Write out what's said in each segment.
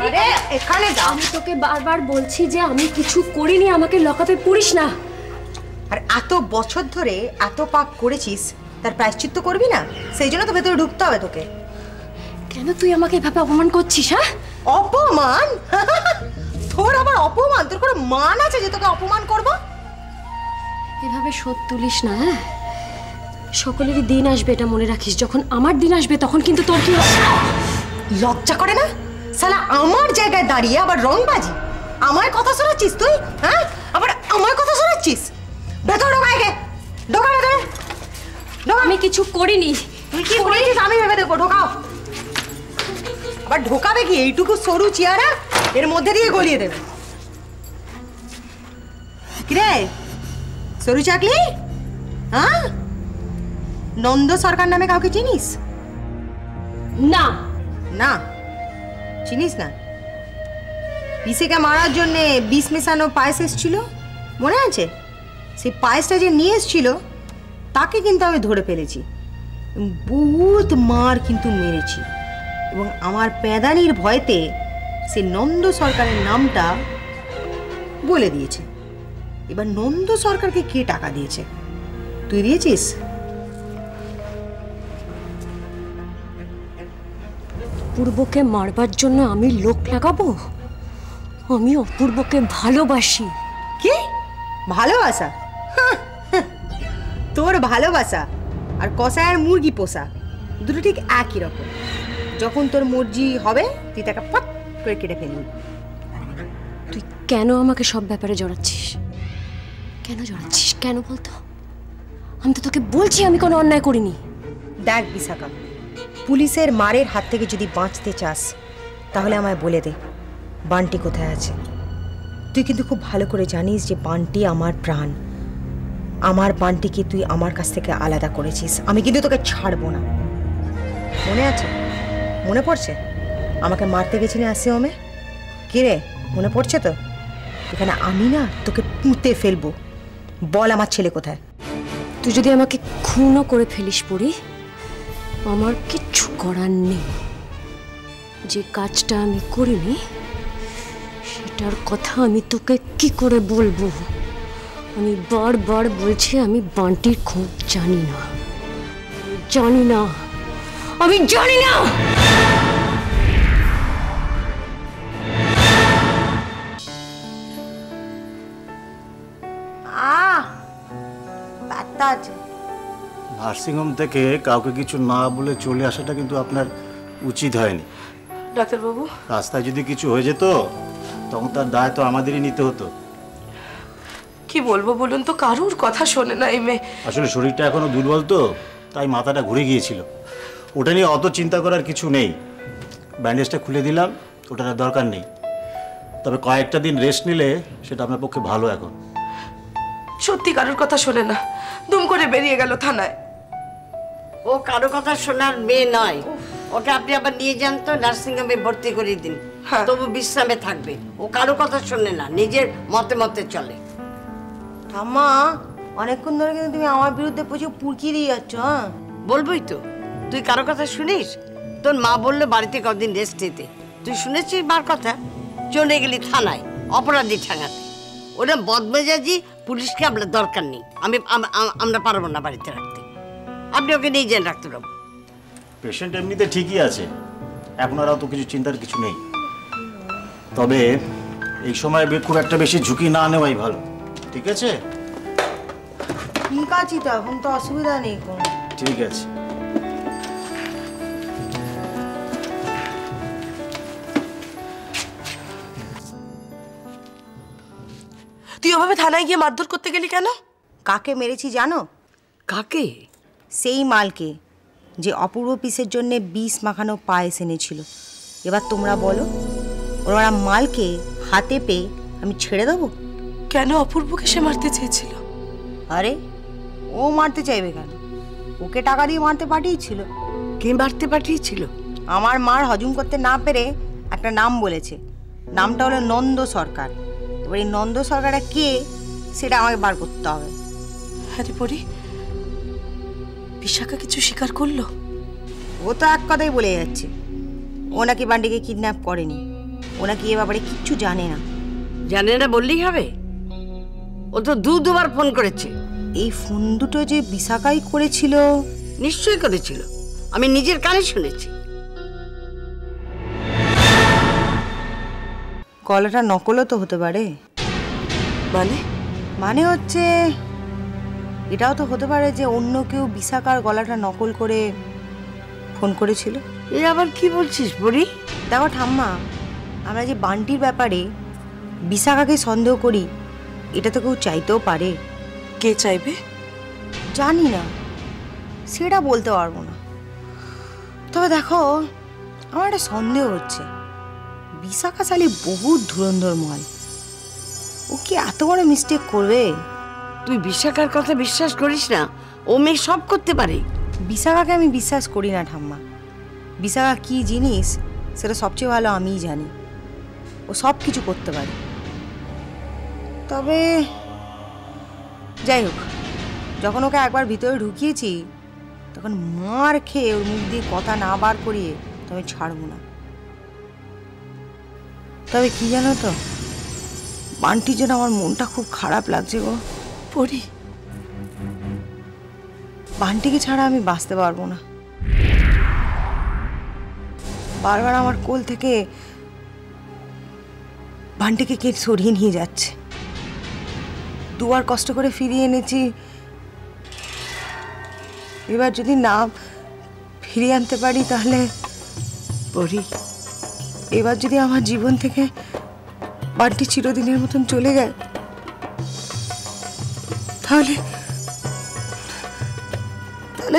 আরে এখানে যা। আমি তোকে বারবার বলছি যে আমি কিছু করিনি, আমাকে লকআপে পুরিস না। আর এত বছর ধরে এত পাপ করেছিস, তার প্রায়শ্চিত্ত করবি না? সেই জন্য তো ভেতরে ঢুকতে হবে তোকে। কেন তুই আমাকে এভাবে অপমান করছিস? হ্যাঁ, অপমান? তোর আবার অপমান? তোর কোনো মান আছে যে তোকে অপমান করব? এভাবে শোধ তুলিস না। হ্যাঁ, সকলেরই দিন আসবে, এটা মনে রাখিস। যখন আমার দিন আসবে তখন কিন্তু তোর কি লজ্জা করে না? শালা আমার জায়গায় দাঁড়িয়ে আবার রংবাজি, আমার কথা শোনাচ্ছিস তুই? হ্যাঁ, আবার আমার কথা শোনাচ্ছিস? ভেতর ঢোকায় গে, ঢোকা ভেতরে। আমি কিছু করিনি। তুই কি করেছিস আমি ভেবে দেখবো। ঢোকাও। আবার ঢোকাবে কি? এইটুকু সরু চেয়ারা এর মধ্যে দিয়ে গলিয়ে দেবে। কিরে সরু চাকলি, হ্যাঁ? নন্দ সরকার নামে কাউকে চিনিস? না। না চিনিস না? পিসেকে মারার জন্য বিষ মেশানো পায়েস এসেছিল, মনে আছে? সেই পায়েসটা যে নিয়ে এসেছিল তাকে কিন্তু আমি ধরে ফেলেছি। বহুত মার কিন্তু মেরেছি, এবং আমার প্যাদানির ভয়তে সে নন্দ সরকারের নামটা বলে দিয়েছে। এবার নন্দ সরকারকে কে টাকা দিয়েছে? তুই দিয়েছিস? অপূর্বকে মারবার জন্য আমি লোক লাগাবো? আমি অপূর্বকে ভালোবাসি। কি ভালোবাসা? তোর ভালোবাসা আর কষায়ের মুরগি পোষা দুটো ঠিক একই রকম। যখন তোর মর্জি হবে তুই তাকে পট করে কেটে ফেলবি। তুই কেন আমাকে সব ব্যাপারে জড়াচ্ছিস? কেন জড়াচ্ছিস? কেন বলতো? আমি তো তোকে বলছি আমি কোনো অন্যায় করিনি। দেখ বিশাখা, পুলিশের মারের হাত থেকে যদি বাঁচতে চাস তাহলে আমায় বলে দে বান্টি কোথায় আছে। তুই কিন্তু খুব ভালো করে জানিস যে বান্টি আমার প্রাণ। আমার বান্টিকে তুই আমার কাছ থেকে আলাদা করেছিস, আমি কিন্তু তোকে ছাড়বো না। মনে আছে? মনে পড়ছে আমাকে মারতে গেছিলি আসিওমে? কিরে মনে পড়ছে তো? এখানে আমি না তোকে পুঁতে ফেলবো। বল আমার ছেলে কোথায়? তুই যদি আমাকে খুনও করে ফেলিস পড়ি, আমার কিচ্ছু করার নেই। যে কাজটা আমি করিনি সেটার কথা আমি তোকে কি করে বলবো? আমি বারবার বলছি আমি বান্টির খোঁজ জানি না, জানি না, আমি জানি না। নার্সিংহোম থেকে কাউকে কিছু না বলে চলে আসাটা কিন্তু আপনার উচিত হয়নি ডাক্তারবাবু। রাস্তায় যদি কিছু হয়ে যেত তখন তার দায় তো আমাদেরই নিতে হতো। কি বলবো বলুন তো, কারুর কথা শোনে না এই মেয়ে। আসলে শরীরটা এখনো দুর্বল তো, তাই মাথাটা ঘুরে গিয়েছিল। ওটা নিয়ে অত চিন্তা করার কিছু নেই। ব্যান্ডেজটা খুলে দিলাম, ওটার আর দরকার নেই। তবে কয়েকটা দিন রেস্ট নিলে সেটা আপনার পক্ষে ভালো। এখন সত্যি কারুর কথা শোনে না, দুম করে বেরিয়ে গেল থানায়। ও কারো কথা শোনার মেয়ে নয়। ওকে আপনি আবার নিয়ে যান তো, নার্সিংহোমে ভর্তি করে দিন। তবু বিশ্রামে থাকবে। ও কারো কথা শোনে না, নিজের মতে মতে চলে। ঠাম্মা অনেকক্ষণ ধরে কিন্তু তুমি আমার বিরুদ্ধে প্রচুর পুরকি দিয়ে যাচ্ছ। হ্যাঁ বলবোই তো, তুই কারো কথা শুনিস? তোর মা বললো বাড়িতে কদিন রেস্ট নিতে, তুই শুনেছিস মার কথা? চলে গেলি থানায় অপরাধী ঠেঙাতে। ওরা বদমেজাজি পুলিশকে আপনার দরকার নেই। আমরা পারবো না বাড়িতে রাখতে। আপনি ওকে নিয়ে যান ডাক্তারবাবু। পেশেন্ট এমনিতে ঠিকই আছে, এখন আর তো কিছু চিন্তার কিছু নেই। তবে এই সময় খুব একটা বেশি ঝুঁকি না নেওয়াই ভালো। ঠিক আছে? ঠিক আছে, তো এখন তো অসুবিধা নেই কোনো। ঠিক আছে। তুই ওভাবে থানায় গিয়ে মারধর করতে গেলি কেন? কাকে মেরেছি জানো? কাকে? সেই মালকে যে অপূর্ব পিসের জন্য বিষ মাখানো পায়েস এনেছিল। এবার তোমরা বলো, ওরা মালকে হাতে পেয়ে আমি ছেড়ে দেবো? কেন অপূর্বকে সে মারতে চেয়েছিল? আরে ও মারতে চাইবে কেন? ওকে টাকা দিয়ে মারতে পাঠিয়েছিল। কে মারতে পাঠিয়েছিল? আমার মার হজম করতে না পেরে একটা নাম বলেছে, নামটা হলো নন্দ সরকার। এবার এই নন্দ সরকারটা কে সেটা আমাকে বার করতে হবে। আরে পরি, বিশাখা কিছু স্বীকার করলো? ও তো এক কথাই বলে যাচ্ছে ও নাকি বান্টিকে কিডন্যাপ করেনি। ও নাকি এ ব্যাপারে কিচ্ছু জানে না। জানে না বললেই হবে? ও তো দুবার ফোন করেছে। এই ফোন দুটো যে বিশাখাই করেছিল। নিশ্চয়ই করেছিল, আমি নিজের কানে শুনেছি। গলাটা নকলও তো হতে পারে। মানে হচ্ছে এটাও তো হতে পারে যে অন্য কেউ বিশাখার গলাটা নকল করে ফোন করেছিল। এ আবার কি বলছিস পরি? দেখো ঠাম্মা, আমরা যে বান্টির ব্যাপারে বিশাখাকে সন্দেহ করি, এটা তো কেউ চাইতেও পারে। কে চাইবে? জানি না, সেটা বলতে পারবো না। তবে দেখো, আমার একটা সন্দেহ হচ্ছে, বিশাখা শালি বহুত ধুরন্ধর মাল। ও কি এত বড় মিস্টেক করবে? তুই বিশাখার কথা বিশ্বাস করিস না, ও মেয়ে সব করতে পারে। বিশাখাকে আমি বিশ্বাস করি না ঠাম্মা। বিশাখা কি জিনিস সেটা সবচেয়ে ভালো আমিই জানি। ও সব কিছু করতে পারে। তবে যাই হোক, যখন ওকে একবার ভিতরে ঢুকিয়েছি তখন মার খেয়ে ওর মুখ দিয়ে কথা না বার করিয়ে তবে ছাড়বো না। তবে কি জানো তো, বান্টির জন্য আমার মনটা খুব খারাপ লাগছে গো। পরি, বান্টিকে ছাড়া আমি বাঁচতে পারবো না। বারবার আমার কোল থেকে বান্টিকে কে সরিয়ে নিয়ে যাচ্ছে। দুবার কষ্ট করে ফিরিয়ে এনেছি, এবার যদি না ফিরিয়ে আনতে পারি তাহলে পরি, এবার যদি আমার জীবন থেকে বান্টি চিরদিনের মতন চলে যায় তাহলে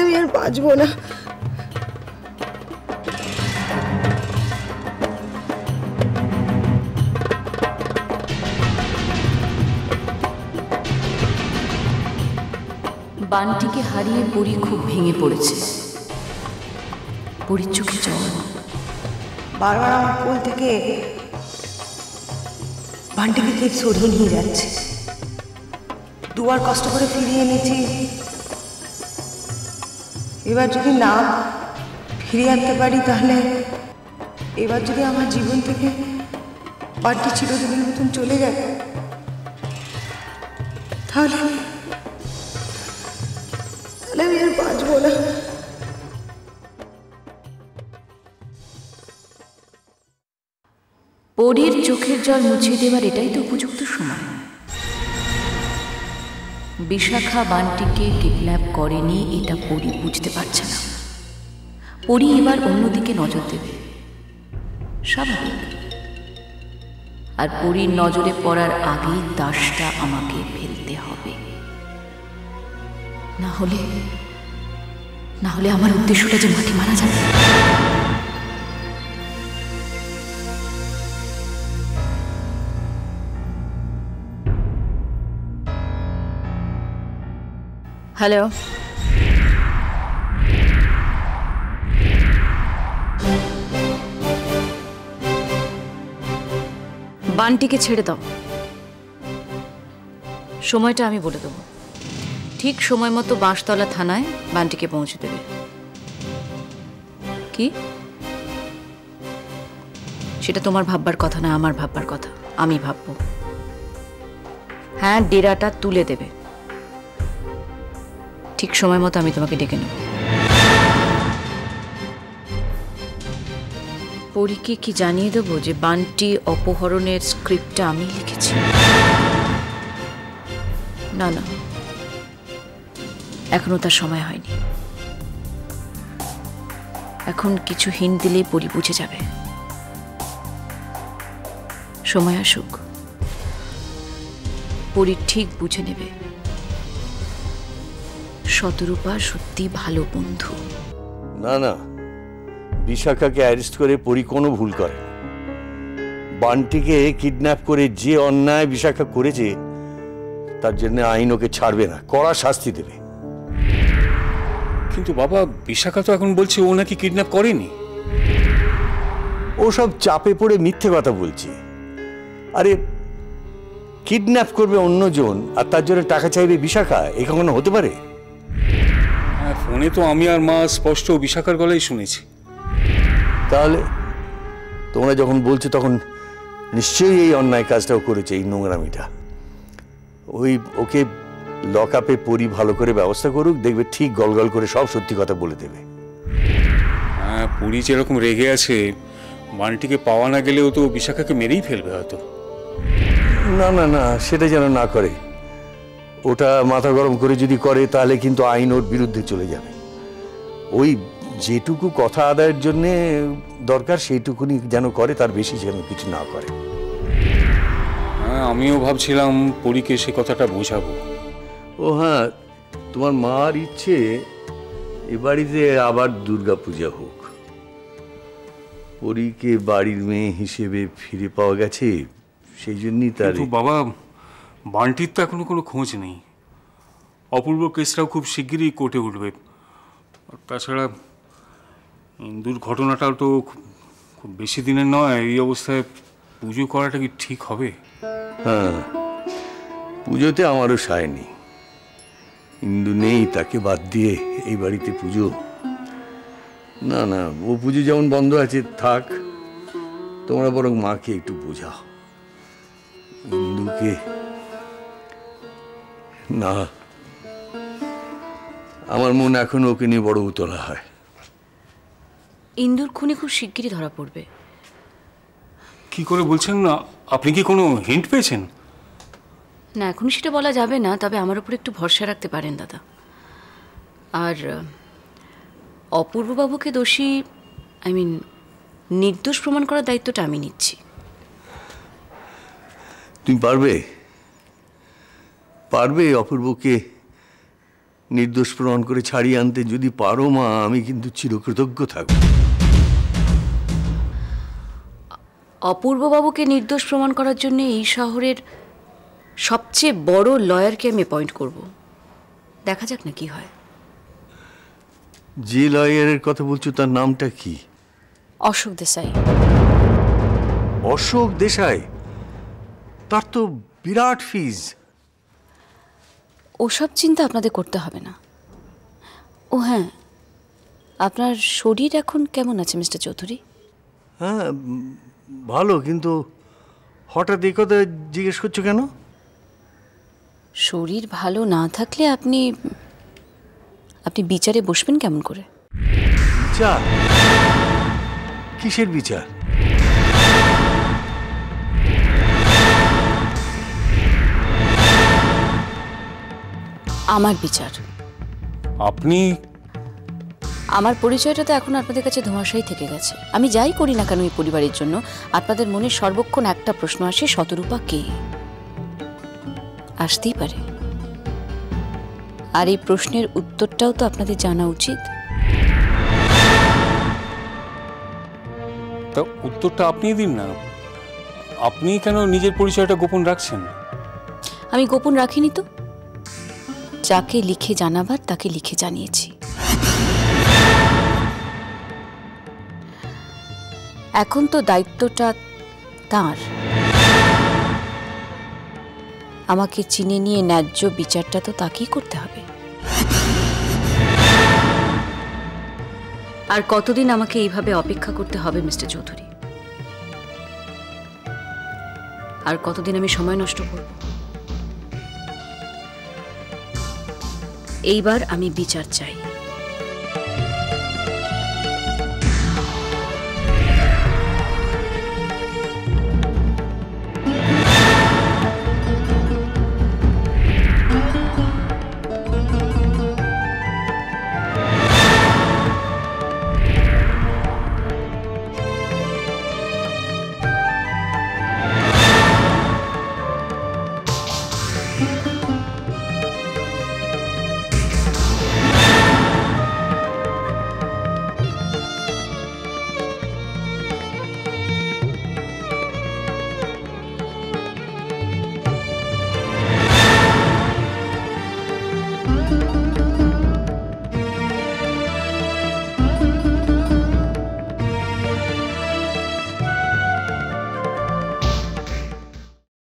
আমি আর বাঁচবো না। বান্টিকে হারিয়ে পরি খুব ভেঙে পড়েছে। পরির চোখে জল। বারবার আমার কোল থেকে বান্টিকে কে সরিয়ে নিয়ে যাচ্ছে। দুবার কষ্ট করে ফিরিয়ে এনেছি, এবার যদি না ফিরিয়ে আনতে পারি তাহলে এবার যদি আমার জীবন থেকে বান্টি চিরদিনের মতন চলে যায় তাহলে আমি আর বাঁচবো না। পরির চোখের জল মুছে দেবার এটাই তো উপযুক্ত সময়। বিশাখা বান্টিকে কিডন্যাপ করেনি এটা পরি বুঝতে পারছে না। পরি এবার অন্যদিকে নজর দেবে, স্বাভাবিক। আর পরির নজরে পড়ার আগেই দাসটা আমাকে ফেলতে হবে, না হলে আমার উদ্দেশ্যটা যে মাটি মারা যাবে। হ্যালো, বান্টিকে ছেড়ে দাও। সময়টা আমি বলে দেবো। ঠিক সময় মতো বাঁশতলা থানায় বান্টিকে পৌঁছে দেবে। কি? সেটা তোমার ভাববার কথা না, আমার ভাববার কথা। আমি ভাববো। হ্যাঁ, ডেরাটা তুলে দেবে। ঠিক সময় মতো আমি তোমাকে ডেকে নেব। পরীকে কি জানিয়ে দেবো যে বান্টি অপহরণের স্ক্রিপ্টটা আমি লিখেছি? না না, এখনো তার সময় হয়নি। এখন কিছু হিন্ট দিলেই পরি বুঝে যাবে। সময় আসুক, পরি ঠিক বুঝে নেবে শতরূপা সত্যি ভালো বন্ধু। না না, বিশাখাকে অ্যারেস্ট করে পরি কোনো ভুল করে। বান্টিকে কিডন্যাপ করে যে অন্যায় বিশাখা করেছে তার জন্য আইন ওকে ছাড়বে না, কড়া শাস্তি দেবে। কিন্তু বাবা, বিশাখা তো এখন বলছে ও নাকি কিডন্যাপ করেনি। ও সব চাপে পড়ে মিথ্যে কথা বলছে। আরে কিডন্যাপ করবে অন্যজন আর তার জন্য টাকা চাইবে বিশাখা, এ কখনো হতে পারে? হ্যাঁ, ফোনে তো আমি আর মা স্পষ্ট বিশাখার গলাই শুনেছি। তাহলে তোমরা যখন বলছো তখন নিশ্চয়ই এই অন্যায় কাজটাও করেছে, এই নোংরামিটা। ওকে লক আপে পরি ভালো করে ব্যবস্থা করুক, দেখবে ঠিক গলগল করে সব সত্যি কথা বলে দেবে। হ্যাঁ, পুরী যেরকম রেগে আছে, বান্টিকে পাওয়া না গেলেও তো বিশাখাকে মেরেই ফেলবে হয়তো। না না না, সেটা যেন না করে। ওটা মাথা গরম করে যদি করে তাহলে কিন্তু আইন ওর বিরুদ্ধে চলে যাবে। ওই যেটুকু কথা আদায়ের জন্যে দরকার সেইটুকুনি যেন করে, তার বেশি যেন কিছু না করে। হ্যাঁ, আমিও ভাবছিলাম পরীকে সে কথাটা বোঝাবো। ও হ্যাঁ, তোমার মার ইচ্ছে এ বাড়িতে আবার দুর্গা পূজা হোক। পরীকে বাড়ির মেয়ে হিসেবে ফিরে পাওয়া গেছে, সেই জন্যই তার। কিন্তু বাবা, বান্টির তো এখনো কোনো খোঁজ নেই। অপূর্ব কেসটাও খুব শিগগিরই কোর্টে উঠবে। আর তাছাড়া ইন্দুর ঘটনাটাও তো খুব বেশি দিনের নয়। এই অবস্থায় পুজো করাটা কি ঠিক হবে? হ্যাঁ, পুজোতে আমারও সায় নেই। ইন্দু নেই, তাকে বাদ দিয়ে এই বাড়িতে পুজো? না না, ও পুজো যেমন বন্ধ আছে থাক। তোমরা বরং মাকে একটু বোঝাও, ইন্দুকে। না, আমার মন এখন ওকে নিয়ে বড় উতলা হয়। ইন্দুর খুনি খুব শিগগিরই ধরা পড়বে। কি করে বলছেন না? আপনি কি কোনো হিন্ট পেয়েছেন? না, এখন সেটা বলা যাবে না, তবে আমার উপর একটু ভরসা রাখতে পারেন দাদা। আর অপূর্ববাবুকে দোষী, নির্দোষ প্রমাণ করার দায়িত্বটা আমি নিচ্ছি। তুমি পারবে অপূর্বকে নির্দোষ প্রমাণ করে ছাড়িয়ে আনতে? যদি পারো মা, আমি কিন্তু চিরকৃতজ্ঞ থাকব। অপূর্ববাবুকে নির্দোষ প্রমাণ করার জন্য এই শহরের সবচেয়ে বড় লয়ারকে আমি অ্যাপয়েন্ট করব। দেখা যাক না কি হয়। যে লয়ারের কথা বলছো তার নামটা কি? অশোক দেশাই। অশোক দেশাই? তার তো বিরাট ফিজ। ওসব চিন্তা আপনাদের করতে হবে না। ও হ্যাঁ, আপনার শরীর এখন কেমন আছে মিস্টার চৌধুরী? হ্যাঁ, ভালো। কিন্তু হঠাৎ এই কথা জিজ্ঞেস করছো কেন? শরীর ভালো না থাকলে আপনি বিচারে বসবেন কেমন করে? বিচার? কিসের বিচার? আমার বিচার। আপনি? আমার পরিচয়টা তো এখন আপনাদের কাছে ধোঁয়াশাই থেকে গেছে। আমি যাই করি না কেন এই পরিবারের জন্য, আপনাদের মনে সর্বক্ষণ একটা প্রশ্ন আসে, শতরূপা কে? আসতেই পারে। আর এই প্রশ্নের উত্তরটাও তো আপনাদের জানা উচিত। তা উত্তরটা আপনি দিন না। আপনি কেন নিজের পরিচয়টা গোপন রাখছেন? আমি গোপন রাখিনি তো। যাকে লিখে জানাবার তাকে লিখে জানিয়েছি। এখন তো দায়িত্বটা তার। আমাকে চিনে নিয়ে ন্যায্য বিচারটা তো তাকেই করতে হবে। আর কতদিন আমাকে এইভাবে অপেক্ষা করতে হবে মিস্টার চৌধুরী? আর কতদিন আমি সময় নষ্ট করব? এইবার আমি বিচার চাই।